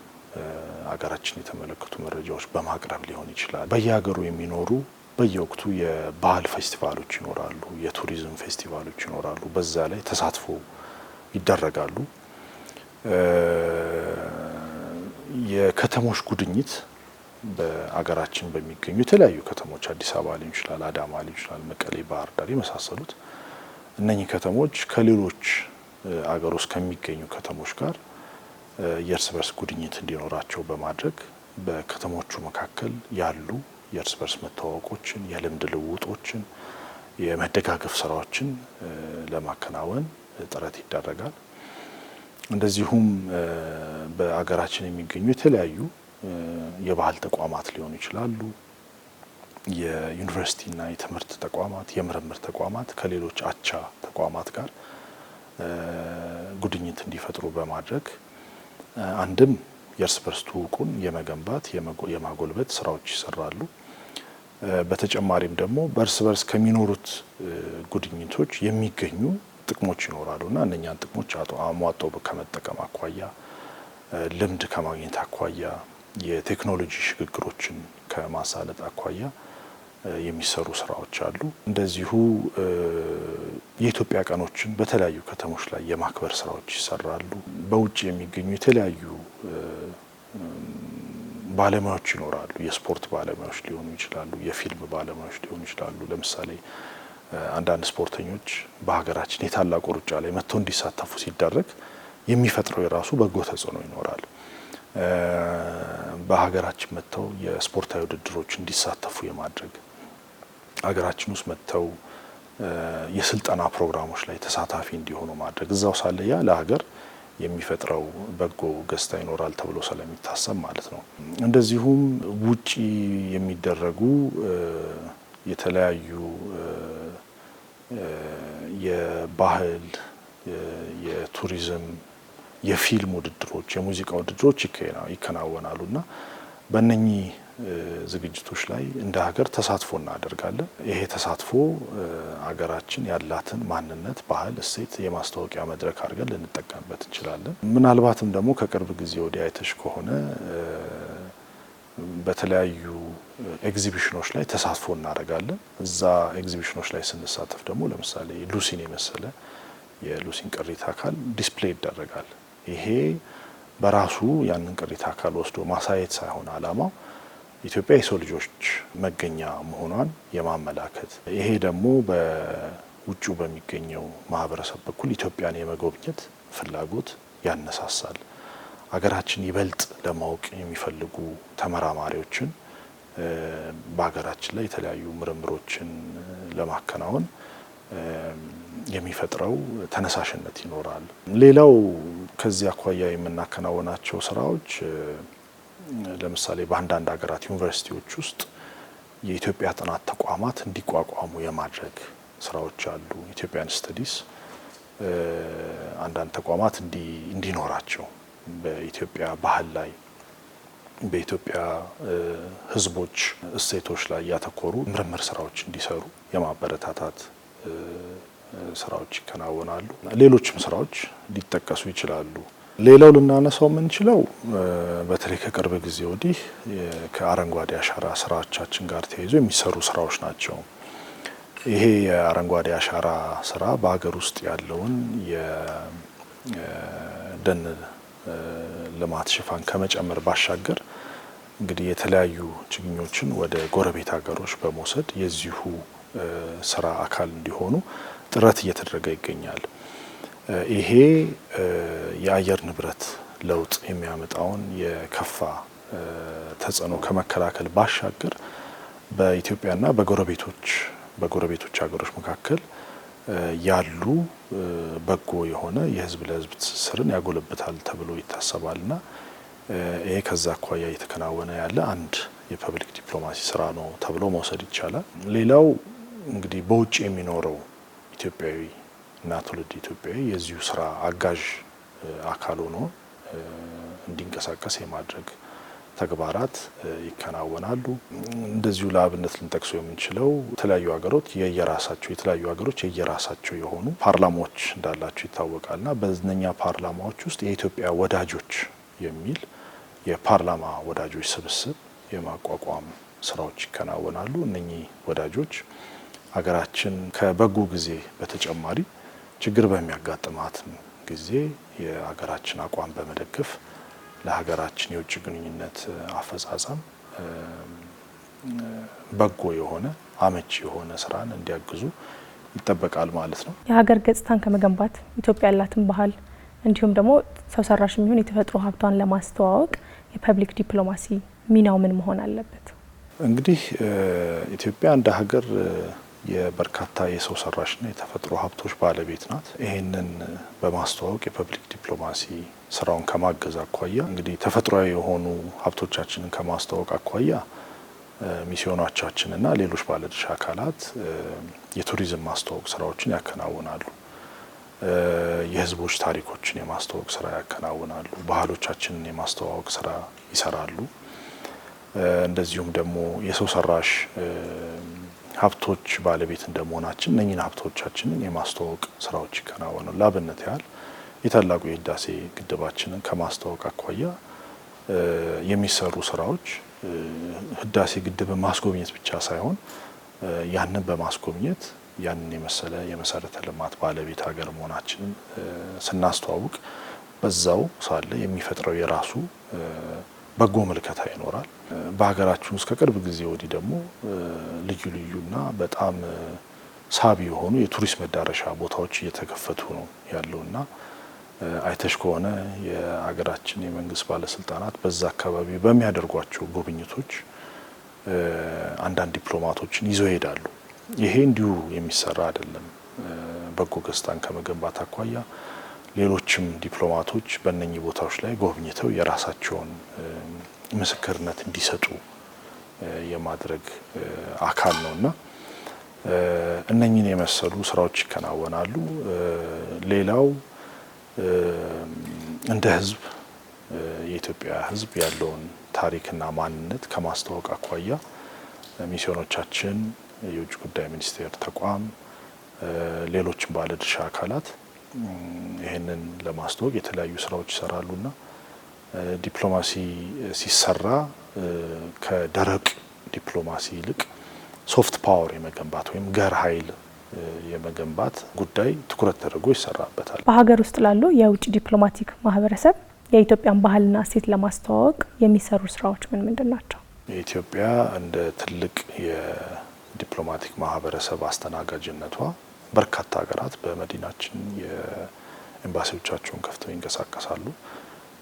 ሀገራችን የተመለከቱ መረጃዎች በማቅረብ ሊሆን ይችላል። በየሀገሩ የሚኖሩ በየወቅቱ የባህል ፌስቲቫሎች ይኖራሉ፣ የቱሪዝም ፌስቲቫሎች ይኖራሉ። በዛ ላይ ተሳትፎ ይደረጋሉ። የከተሞች ጉድኝት በአገራችን በሚገኙ የተለያዩ ከተሞች አዲስ አበባ ሊሆን ይችላል፣ አዳማ ሊሆን ይችላል፣ መቀሌ፣ ባህር ዳር የመሳሰሉት እነኚህ ከተሞች ከሌሎች አገር ውስጥ ከሚገኙ ከተሞች ጋር የእርስ በርስ ጉድኝት እንዲኖራቸው በማድረግ በከተሞቹ መካከል ያሉ የእርስ በርስ መተዋወቆችን፣ የልምድ ልውጦችን፣ የመደጋገፍ ስራዎችን ለማከናወን ጥረት ይደረጋል። እንደዚሁም በአገራችን የሚገኙ የተለያዩ የባህል ተቋማት ሊሆኑ ይችላሉ፣ የዩኒቨርሲቲና የትምህርት ተቋማት፣ የምርምር ተቋማት ከሌሎች አቻ ተቋማት ጋር ጉድኝት እንዲፈጥሩ በማድረግ አንድም የእርስ በርስ ትውውቁን የመገንባት የማጎልበት ስራዎች ይሰራሉ። በተጨማሪም ደግሞ በእርስ በርስ ከሚኖሩት ጉድኝቶች የሚገኙ ጥቅሞች ይኖራሉና እነኛን ጥቅሞች አሟጦ ከመጠቀም አኳያ፣ ልምድ ከማግኘት አኳያ፣ የቴክኖሎጂ ሽግግሮችን ከማሳለጥ አኳያ የሚሰሩ ስራዎች አሉ። እንደዚሁ የኢትዮጵያ ቀኖችን በተለያዩ ከተሞች ላይ የማክበር ስራዎች ይሰራሉ። በውጭ የሚገኙ የተለያዩ ባለሙያዎች ይኖራሉ። የስፖርት ባለሙያዎች ሊሆኑ ይችላሉ፣ የፊልም ባለሙያዎች ሊሆኑ ይችላሉ። ለምሳሌ አንዳንድ ስፖርተኞች በሀገራችን የታላቁ ሩጫ ላይ መጥተው እንዲሳተፉ ሲደረግ የሚፈጥረው የራሱ በጎ ተጽዕኖ ይኖራል። በሀገራችን መጥተው የስፖርታዊ ውድድሮች እንዲሳተፉ የማድረግ ሀገራችን ውስጥ መጥተው የስልጠና ፕሮግራሞች ላይ ተሳታፊ እንዲሆኑ ማድረግ እዛው ሳለ ያ ለሀገር የሚፈጥረው በጎ ገጽታ ይኖራል ተብሎ ስለሚታሰብ ማለት ነው። እንደዚሁም ውጪ የሚደረጉ የተለያዩ የባህል፣ የቱሪዝም፣ የፊልም ውድድሮች፣ የሙዚቃ ውድድሮች ይከናወናሉና በእነኚህ ዝግጅቶች ላይ እንደ ሀገር ተሳትፎ እናደርጋለን። ይሄ ተሳትፎ ሀገራችን ያላትን ማንነት፣ ባህል፣ እሴት የማስታወቂያ መድረክ አድርገን ልንጠቀምበት እንችላለን። ምናልባትም ደግሞ ከቅርብ ጊዜ ወዲያ አይተሽ ከሆነ በተለያዩ ኤግዚቢሽኖች ላይ ተሳትፎ እናደርጋለን። እዛ ኤግዚቢሽኖች ላይ ስንሳተፍ ደግሞ ለምሳሌ ሉሲን የመሰለ የሉሲን ቅሪተ አካል ዲስፕሌይ ይደረጋል። ይሄ በራሱ ያንን ቅሪተ አካል ወስዶ ማሳየት ሳይሆን ዓላማው ኢትዮጵያ የሰው ልጆች መገኛ መሆኗን የማመላከት፣ ይሄ ደግሞ በውጭው በሚገኘው ማህበረሰብ በኩል ኢትዮጵያን የመጎብኘት ፍላጎት ያነሳሳል። ሀገራችን ይበልጥ ለማወቅ የሚፈልጉ ተመራማሪዎችን በሀገራችን ላይ የተለያዩ ምርምሮችን ለማከናወን የሚፈጥረው ተነሳሽነት ይኖራል። ሌላው ከዚህ አኳያ የምናከናወናቸው ስራዎች ለምሳሌ በአንዳንድ ሀገራት ዩኒቨርሲቲዎች ውስጥ የኢትዮጵያ ጥናት ተቋማት እንዲቋቋሙ የማድረግ ስራዎች አሉ። ኢትዮጵያን ስተዲስ አንዳንድ ተቋማት እንዲኖራቸው በኢትዮጵያ ባህል ላይ በኢትዮጵያ ሕዝቦች እሴቶች ላይ ያተኮሩ ምርምር ስራዎች እንዲሰሩ የማበረታታት ስራዎች ይከናወናሉ። ሌሎችም ስራዎች ሊጠቀሱ ይችላሉ። ሌላው ልናነሳው የምንችለው በተለይ ከቅርብ ጊዜ ወዲህ ከአረንጓዴ አሻራ ስራዎቻችን ጋር ተያይዞ የሚሰሩ ስራዎች ናቸው። ይሄ የአረንጓዴ አሻራ ስራ በሀገር ውስጥ ያለውን የደን ልማት ሽፋን ከመጨመር ባሻገር እንግዲህ የተለያዩ ችግኞችን ወደ ጎረቤት ሀገሮች በመውሰድ የዚሁ ስራ አካል እንዲሆኑ ጥረት እየተደረገ ይገኛል። ይሄ የአየር ንብረት ለውጥ የሚያመጣውን የከፋ ተጽዕኖ ከመከላከል ባሻገር በኢትዮጵያና በጎረቤቶች ሀገሮች መካከል ያሉ በጎ የሆነ የህዝብ ለህዝብ ትስስርን ያጎለብታል ተብሎ ይታሰባልና ይሄ ከዛ አኳያ እየተከናወነ ያለ አንድ የፐብሊክ ዲፕሎማሲ ስራ ነው ተብሎ መውሰድ ይቻላል። ሌላው እንግዲህ በውጭ የሚኖረው ኢትዮጵያዊ እና ትውልድ ኢትዮጵያዊ የዚሁ ስራ አጋዥ አካል ሆኖ እንዲንቀሳቀስ የማድረግ ተግባራት ይከናወናሉ። እንደዚሁ ለአብነት ልንጠቅሶ የምንችለው የተለያዩ ሀገሮች የየራሳቸው የሆኑ ፓርላማዎች እንዳላቸው ይታወቃልና በእነኛ ፓርላማዎች ውስጥ የኢትዮጵያ ወዳጆች የሚል የፓርላማ ወዳጆች ስብስብ የማቋቋም ስራዎች ይከናወናሉ። እነኚህ ወዳጆች ሀገራችን ከበጎ ጊዜ በተጨማሪ ችግር በሚያጋጥማት ጊዜ የሀገራችን አቋም በመደገፍ ለሀገራችን የውጭ ግንኙነት አፈጻጸም በጎ የሆነ አመቺ የሆነ ስራን እንዲያግዙ ይጠበቃል ማለት ነው። የሀገር ገጽታን ከመገንባት ኢትዮጵያ ያላትን ባህል እንዲሁም ደግሞ ሰው ሰራሽ የሚሆን የተፈጥሮ ሀብቷን ለማስተዋወቅ የፐብሊክ ዲፕሎማሲ ሚናው ምን መሆን አለበት? እንግዲህ ኢትዮጵያ እንደ ሀገር የበርካታ የሰው ሰራሽና የተፈጥሮ ሀብቶች ባለቤት ናት። ይህንን በማስተዋወቅ የፐብሊክ ዲፕሎማሲ ስራውን ከማገዝ አኳያ እንግዲህ ተፈጥሯዊ የሆኑ ሀብቶቻችንን ከማስተዋወቅ አኳያ ሚስዮኖቻችንና ሌሎች ባለድርሻ አካላት የቱሪዝም ማስተዋወቅ ስራዎችን ያከናውናሉ። የህዝቦች ታሪኮችን የማስተዋወቅ ስራ ያከናውናሉ። ባህሎቻችንን የማስተዋወቅ ስራ ይሰራሉ። እንደዚሁም ደግሞ የሰው ሰራሽ ሀብቶች ባለቤት እንደመሆናችን እነኚህን ሀብቶቻችንን የማስተዋወቅ ስራዎች ይከናወናሉ። ለአብነት ያህል የታላቁ የህዳሴ ግድባችንን ከማስተዋወቅ አኳያ የሚሰሩ ስራዎች ህዳሴ ግድብን ማስጎብኘት ብቻ ሳይሆን ያንን በማስጎብኘት ያንን የመሰለ የመሰረተ ልማት ባለቤት ሀገር መሆናችንን ስናስተዋውቅ በዛው ሳለ የሚፈጥረው የራሱ በጎ ምልከታ ይኖራል። በሀገራችን ውስጥ ከቅርብ ጊዜ ወዲህ ደግሞ ልዩ ልዩና በጣም ሳቢ የሆኑ የቱሪስት መዳረሻ ቦታዎች እየተከፈቱ ነው ያለውና አይተሽ ከሆነ የሀገራችን የመንግስት ባለስልጣናት በዛ አካባቢ በሚያደርጓቸው ጉብኝቶች አንዳንድ ዲፕሎማቶችን ይዘው ይሄዳሉ። ይሄ እንዲሁ የሚሰራ አይደለም። በጎ ገጽታን ከመገንባት አኳያ ሌሎችም ዲፕሎማቶች በእነኚህ ቦታዎች ላይ ጎብኝተው የራሳቸውን ምስክርነት እንዲሰጡ የማድረግ አካል ነውና እነኚህን የመሰሉ ስራዎች ይከናወናሉ። ሌላው እንደ ህዝብ የኢትዮጵያ ህዝብ ያለውን ታሪክና ማንነት ከማስተዋወቅ አኳያ ሚስዮኖቻችን፣ የውጭ ጉዳይ ሚኒስቴር ተቋም፣ ሌሎችም ባለድርሻ አካላት ይህንን ለማስተዋወቅ የተለያዩ ስራዎች ይሰራሉና ዲፕሎማሲ ሲሰራ ከደረቅ ዲፕሎማሲ ይልቅ ሶፍት ፓወር የመገንባት ወይም ገር ኃይል የመገንባት ጉዳይ ትኩረት ተደርጎ ይሰራበታል። በሀገር ውስጥ ላሉ የውጭ ዲፕሎማቲክ ማህበረሰብ የኢትዮጵያን ባህልና እሴት ለማስተዋወቅ የሚሰሩ ስራዎች ምን ምንድን ናቸው? የኢትዮጵያ እንደ ትልቅ የዲፕሎማቲክ ማህበረሰብ አስተናጋጅነቷ በርካታ ሀገራት በመዲናችን የኤምባሲዎቻቸውን ከፍተው ይንቀሳቀሳሉ።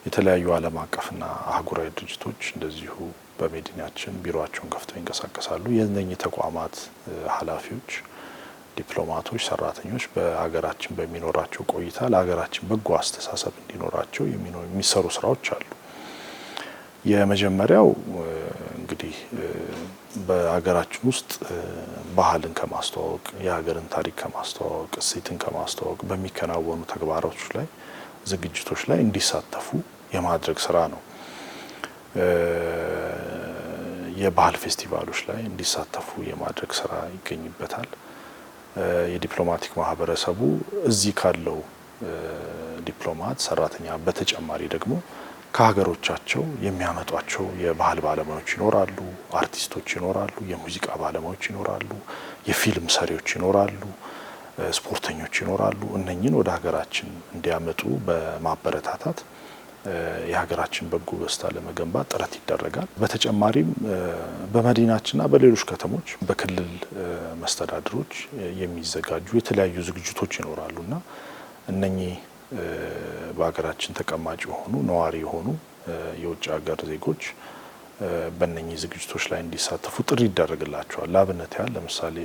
የተለያዩ ዓለም አቀፍና አህጉራዊ ድርጅቶች እንደዚሁ በመዲናችን ቢሮአቸውን ከፍተው ይንቀሳቀሳሉ። የእነኚህ ተቋማት ኃላፊዎች፣ ዲፕሎማቶች፣ ሰራተኞች በሀገራችን በሚኖራቸው ቆይታ ለሀገራችን በጎ አስተሳሰብ እንዲኖራቸው የሚሰሩ ስራዎች አሉ። የመጀመሪያው እንግዲህ በሀገራችን ውስጥ ባህልን ከማስተዋወቅ፣ የሀገርን ታሪክ ከማስተዋወቅ፣ እሴትን ከማስተዋወቅ በሚከናወኑ ተግባሮች ላይ፣ ዝግጅቶች ላይ እንዲሳተፉ የማድረግ ስራ ነው። የባህል ፌስቲቫሎች ላይ እንዲሳተፉ የማድረግ ስራ ይገኝበታል። የዲፕሎማቲክ ማህበረሰቡ እዚህ ካለው ዲፕሎማት ሰራተኛ በተጨማሪ ደግሞ ከሀገሮቻቸው የሚያመጧቸው የባህል ባለሙያዎች ይኖራሉ፣ አርቲስቶች ይኖራሉ፣ የሙዚቃ ባለሙያዎች ይኖራሉ፣ የፊልም ሰሪዎች ይኖራሉ፣ ስፖርተኞች ይኖራሉ። እነኚህን ወደ ሀገራችን እንዲያመጡ በማበረታታት የሀገራችን በጎ ገጽታ ለመገንባት ጥረት ይደረጋል። በተጨማሪም በመዲናችንና በሌሎች ከተሞች በክልል መስተዳድሮች የሚዘጋጁ የተለያዩ ዝግጅቶች ይኖራሉና እነኚህ በሀገራችን ተቀማጭ የሆኑ ነዋሪ የሆኑ የውጭ ሀገር ዜጎች በእነኚህ ዝግጅቶች ላይ እንዲሳተፉ ጥሪ ይደረግላቸዋል። ለአብነት ያህል ለምሳሌ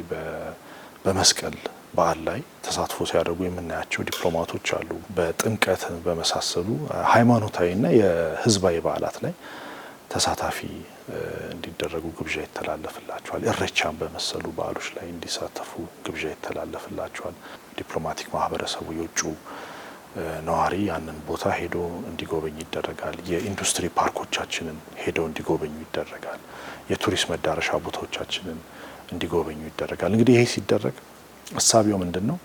በመስቀል በዓል ላይ ተሳትፎ ሲያደርጉ የምናያቸው ዲፕሎማቶች አሉ። በጥምቀት በመሳሰሉ ሃይማኖታዊና የህዝባዊ በዓላት ላይ ተሳታፊ እንዲደረጉ ግብዣ ይተላለፍላቸዋል። እሬቻን በመሰሉ በዓሎች ላይ እንዲሳተፉ ግብዣ ይተላለፍላቸዋል። ዲፕሎማቲክ ማህበረሰቡ የውጭ ነዋሪ ያንን ቦታ ሄዶ እንዲጎበኝ ይደረጋል። የኢንዱስትሪ ፓርኮቻችንን ሄደው እንዲጎበኙ ይደረጋል። የቱሪስት መዳረሻ ቦታዎቻችንን እንዲጎበኙ ይደረጋል። እንግዲህ ይሄ ሲደረግ እሳቢው ምንድነው?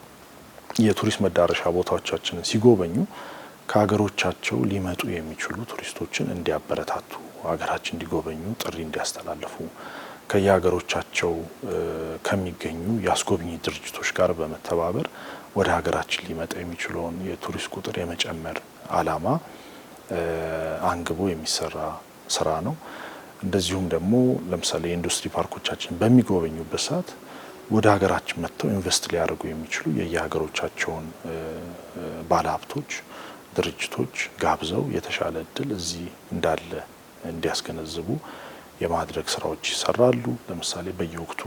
የቱሪስት መዳረሻ ቦታዎቻችንን ሲጎበኙ ከሀገሮቻቸው ሊመጡ የሚችሉ ቱሪስቶችን እንዲያበረታቱ፣ ሀገራችን እንዲጎበኙ ጥሪ እንዲያስተላልፉ፣ ከየሀገሮቻቸው ከሚገኙ የአስጎብኚ ድርጅቶች ጋር በመተባበር ወደ ሀገራችን ሊመጣ የሚችለውን የቱሪስት ቁጥር የመጨመር አላማ አንግቦ የሚሰራ ስራ ነው። እንደዚሁም ደግሞ ለምሳሌ የኢንዱስትሪ ፓርኮቻችን በሚጎበኙበት ሰዓት ወደ ሀገራችን መጥተው ኢንቨስት ሊያደርጉ የሚችሉ የየሀገሮቻቸውን ባለሀብቶች፣ ድርጅቶች ጋብዘው የተሻለ እድል እዚህ እንዳለ እንዲያስገነዝቡ የማድረግ ስራዎች ይሰራሉ። ለምሳሌ በየወቅቱ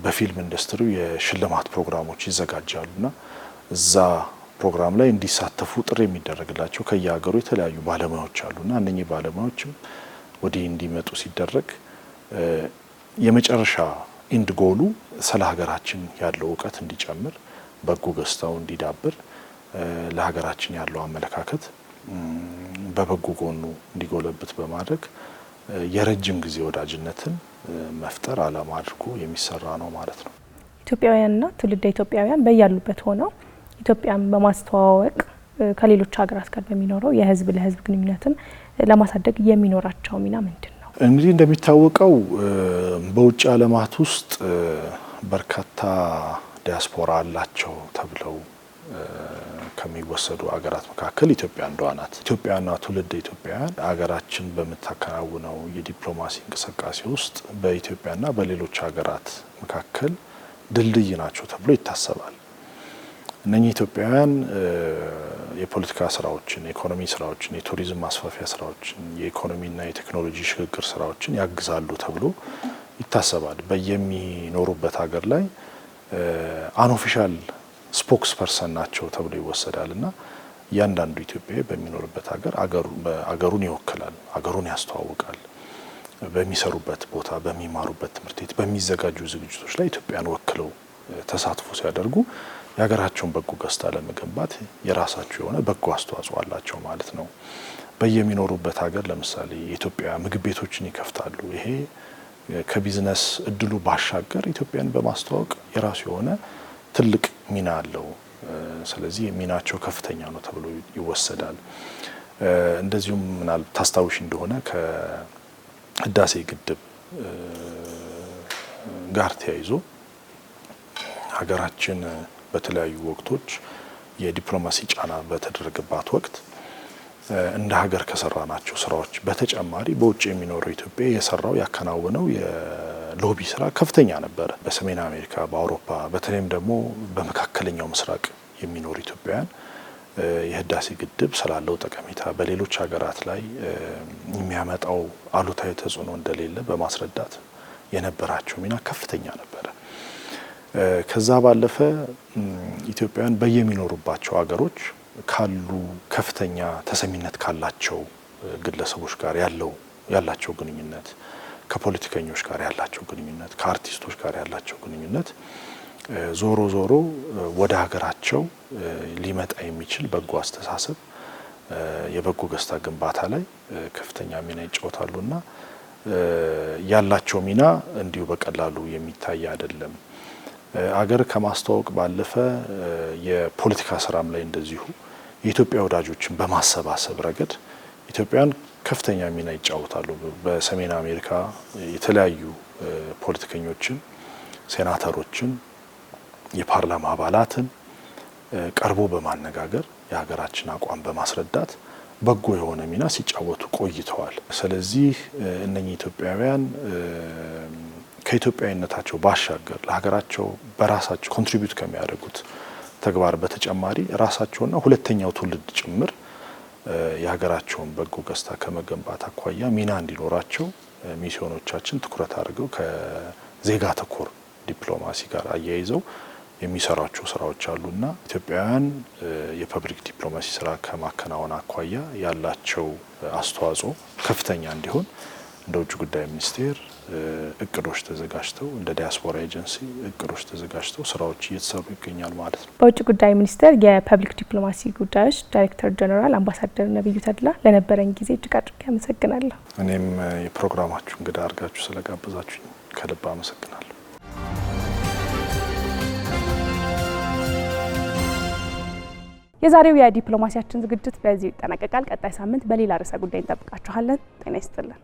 በፊልም ኢንዱስትሪው የሽልማት ፕሮግራሞች ይዘጋጃሉና እዛ ፕሮግራም ላይ እንዲሳተፉ ጥሪ የሚደረግላቸው ከየሀገሩ የተለያዩ ባለሙያዎች አሉና እነኚህ ባለሙያዎችም ወዲህ እንዲመጡ ሲደረግ የመጨረሻ ኢንድ ጎሉ ስለ ሀገራችን ያለው እውቀት እንዲጨምር፣ በጎ ገጽታው እንዲዳብር፣ ለሀገራችን ያለው አመለካከት በበጎ ጎኑ እንዲጎለብት በማድረግ የረጅም ጊዜ ወዳጅነትን መፍጠር ዓላማ አድርጎ የሚሰራ ነው ማለት ነው። ኢትዮጵያውያንና ትውልደ ኢትዮጵያውያን በያሉበት ሆነው ኢትዮጵያን በማስተዋወቅ ከሌሎች ሀገራት ጋር በሚኖረው የህዝብ ለህዝብ ግንኙነትን ለማሳደግ የሚኖራቸው ሚና ምንድን ነው? እንግዲህ እንደሚታወቀው በውጭ ዓለማት ውስጥ በርካታ ዲያስፖራ አላቸው ተብለው ከሚወሰዱ ሀገራት መካከል ኢትዮጵያ አንዷ ናት። ኢትዮጵያና ትውልደ ኢትዮጵያውያን ሀገራችን በምታከናውነው የዲፕሎማሲ እንቅስቃሴ ውስጥ በኢትዮጵያና በሌሎች ሀገራት መካከል ድልድይ ናቸው ተብሎ ይታሰባል። እነኚህ ኢትዮጵያውያን የፖለቲካ ስራዎችን፣ የኢኮኖሚ ስራዎችን፣ የቱሪዝም ማስፋፊያ ስራዎችን፣ የኢኮኖሚና የቴክኖሎጂ ሽግግር ስራዎችን ያግዛሉ ተብሎ ይታሰባል። በየሚኖሩበት ሀገር ላይ አንኦፊሻል ስፖክስ ፐርሰን ናቸው ተብሎ ይወሰዳልና እያንዳንዱ ኢትዮጵያዊ በሚኖርበት ሀገር አገሩን ይወክላል፣ አገሩን ያስተዋውቃል። በሚሰሩበት ቦታ፣ በሚማሩበት ትምህርት ቤት፣ በሚዘጋጁ ዝግጅቶች ላይ ኢትዮጵያን ወክለው ተሳትፎ ሲያደርጉ የሀገራቸውን በጎ ገጽታ ለመገንባት የራሳቸው የሆነ በጎ አስተዋጽኦ አላቸው ማለት ነው። በየሚኖሩበት ሀገር ለምሳሌ የኢትዮጵያ ምግብ ቤቶችን ይከፍታሉ። ይሄ ከቢዝነስ እድሉ ባሻገር ኢትዮጵያን በማስተዋወቅ የራሱ የሆነ ትልቅ ሚና አለው። ስለዚህ ሚናቸው ከፍተኛ ነው ተብሎ ይወሰዳል። እንደዚሁም ምናልባት ታስታውሽ እንደሆነ ከህዳሴ ግድብ ጋር ተያይዞ ሀገራችን በተለያዩ ወቅቶች የዲፕሎማሲ ጫና በተደረገባት ወቅት እንደ ሀገር ከሰራናቸው ስራዎች በተጨማሪ በውጭ የሚኖረው ኢትዮጵያ የሰራው ያከናወነው የሎቢ ስራ ከፍተኛ ነበር። በሰሜን አሜሪካ፣ በአውሮፓ በተለይም ደግሞ በመካከለኛው ምስራቅ የሚኖሩ ኢትዮጵያውያን የህዳሴ ግድብ ስላለው ጠቀሜታ በሌሎች ሀገራት ላይ የሚያመጣው አሉታዊ ተጽዕኖ እንደሌለ በማስረዳት የነበራቸው ሚና ከፍተኛ ነበረ። ከዛ ባለፈ ኢትዮጵያውያን በየሚኖሩባቸው ሀገሮች ካሉ ከፍተኛ ተሰሚነት ካላቸው ግለሰቦች ጋር ያላቸው ግንኙነት፣ ከፖለቲከኞች ጋር ያላቸው ግንኙነት፣ ከአርቲስቶች ጋር ያላቸው ግንኙነት ዞሮ ዞሮ ወደ ሀገራቸው ሊመጣ የሚችል በጎ አስተሳሰብ፣ የበጎ ገጽታ ግንባታ ላይ ከፍተኛ ሚና ይጫወታሉና ያላቸው ሚና እንዲሁ በቀላሉ የሚታይ አይደለም። አገር ከማስተዋወቅ ባለፈ የፖለቲካ ስራም ላይ እንደዚሁ የኢትዮጵያ ወዳጆችን በማሰባሰብ ረገድ ኢትዮጵያን ከፍተኛ ሚና ይጫወታሉ። በሰሜን አሜሪካ የተለያዩ ፖለቲከኞችን፣ ሴናተሮችን፣ የፓርላማ አባላትን ቀርቦ በማነጋገር የሀገራችን አቋም በማስረዳት በጎ የሆነ ሚና ሲጫወቱ ቆይተዋል። ስለዚህ እነኚህ ኢትዮጵያውያን ከኢትዮጵያዊነታቸው ባሻገር ለሀገራቸው በራሳቸው ኮንትሪቢዩት ከሚያደርጉት ተግባር በተጨማሪ ራሳቸውና ሁለተኛው ትውልድ ጭምር የሀገራቸውን በጎ ገጽታ ከመገንባት አኳያ ሚና እንዲኖራቸው ሚስዮኖቻችን ትኩረት አድርገው ከዜጋ ተኮር ዲፕሎማሲ ጋር አያይዘው የሚሰራቸው ስራዎች አሉና ኢትዮጵያውያን የፐብሊክ ዲፕሎማሲ ስራ ከማከናወን አኳያ ያላቸው አስተዋጽኦ ከፍተኛ እንዲሆን እንደ ውጭ ጉዳይ ሚኒስቴር እቅዶች ተዘጋጅተው እንደ ዲያስፖራ ኤጀንሲ እቅዶች ተዘጋጅተው ስራዎች እየተሰሩ ይገኛል ማለት ነው። በውጭ ጉዳይ ሚኒስቴር የፐብሊክ ዲፕሎማሲ ጉዳዮች ዳይሬክተር ጀነራል አምባሳደር ነብዩ ተድላ ለነበረን ጊዜ እጅግ አድርጌ አመሰግናለሁ። እኔም የፕሮግራማችሁ እንግዳ አድርጋችሁ ስለጋበዛችሁኝ ከልብ አመሰግናለሁ። የዛሬው የዲፕሎማሲያችን ዝግጅት በዚህ ይጠናቀቃል። ቀጣይ ሳምንት በሌላ ርዕሰ ጉዳይ እንጠብቃችኋለን። ጤና ይስጥልን።